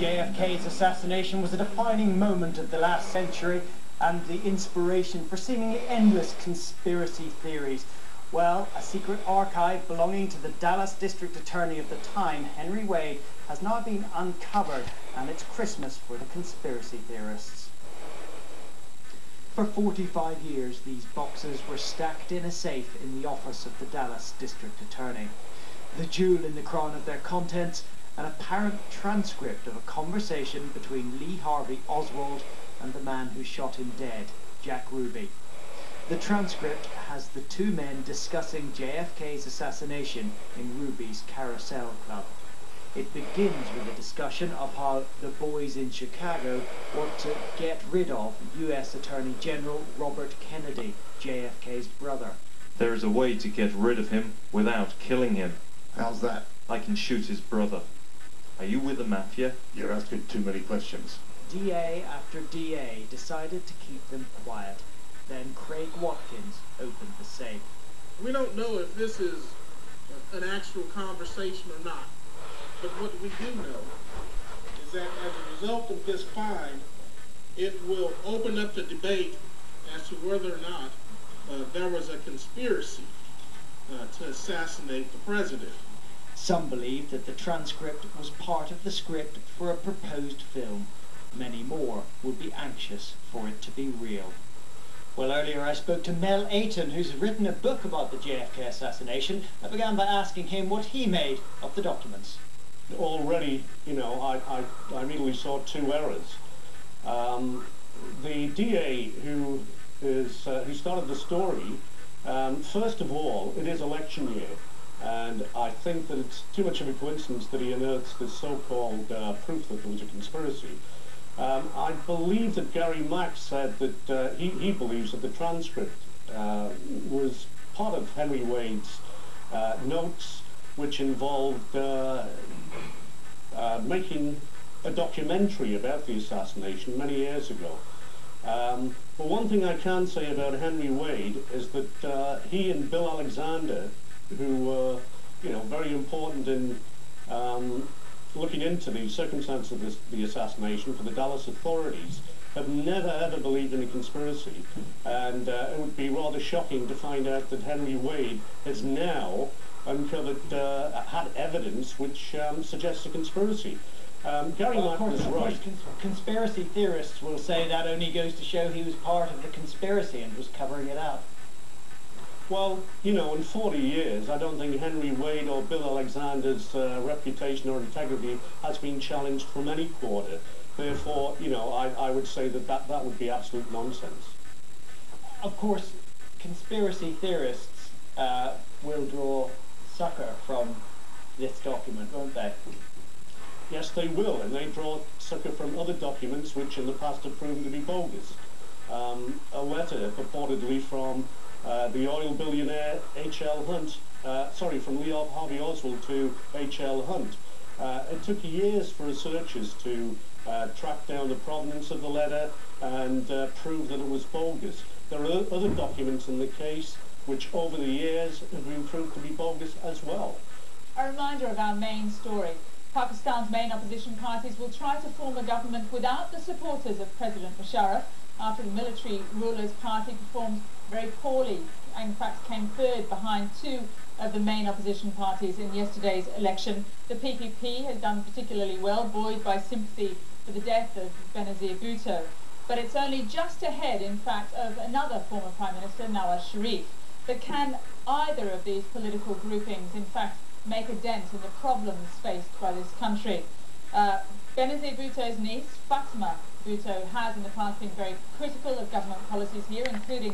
JFK's assassination was a defining moment of the last century and the inspiration for seemingly endless conspiracy theories. Well, a secret archive belonging to the Dallas District Attorney of the time, Henry Wade, has now been uncovered, and it's Christmas for the conspiracy theorists. For 45 years, these boxes were stacked in a safe in the office of the Dallas District Attorney. The jewel in the crown of their contents, an apparent transcript of a conversation between Lee Harvey Oswald and the man who shot him dead, Jack Ruby. The transcript has the two men discussing JFK's assassination in Ruby's Carousel Club. It begins with a discussion of how the boys in Chicago want to get rid of US Attorney General Robert Kennedy, JFK's brother. There is a way to get rid of him without killing him. How's that? I can shoot his brother. Are you with the mafia? You're asking too many questions. DA after DA decided to keep them quiet. Then Craig Watkins opened the safe. We don't know if this is an actual conversation or not, but what we do know is that as a result of this find, it will open up the debate as to whether or not there was a conspiracy to assassinate the president. Some believe that the transcript was part of the script for a proposed film. Many more would be anxious for it to be real. Well, earlier I spoke to Mel Ayton, who's written a book about the JFK assassination. I began by asking him what he made of the documents. Already, I immediately saw two errors. The DA who started the story, first of all, it is election year. And I think that it's too much of a coincidence that he unearths this so-called proof that there was a conspiracy. I believe that Gary Mack said that he believes that the transcript was part of Henry Wade's notes, which involved making a documentary about the assassination many years ago. But one thing I can say about Henry Wade is that he and Bill Alexander, who were, very important in looking into the circumstances of the assassination for the Dallas authorities, have never ever believed in a conspiracy. And it would be rather shocking to find out that Henry Wade has now uncovered, had evidence which suggests a conspiracy. Gary Mack was right. Conspiracy theorists will say that only goes to show he was part of the conspiracy and was covering it up. Well, in 40 years, I don't think Henry Wade or Bill Alexander's reputation or integrity has been challenged from any quarter. Therefore, I would say that would be absolute nonsense. Of course, conspiracy theorists will draw succor from this document, won't they? Yes, they will, and they draw succor from other documents which in the past have proven to be bogus. A letter purportedly from the oil billionaire H.L. Hunt, from Lee Harvey Oswald to H.L. Hunt. It took years for researchers to track down the provenance of the letter and prove that it was bogus. There are other documents in the case which over the years have been proved to be bogus as well. A reminder of our main story. Pakistan's main opposition parties will try to form a government without the supporters of President Musharraf after the military ruler's party performed very poorly, in fact came third behind two of the main opposition parties in yesterday's election. The PPP has done particularly well, buoyed by sympathy for the death of Benazir Bhutto. But it's only just ahead, in fact, of another former Prime Minister, Nawaz Sharif. But can either of these political groupings, in fact, make a dent in the problems faced by this country? Benazir Bhutto's niece, Fatima Bhutto, has in the past been very critical of government policies here, including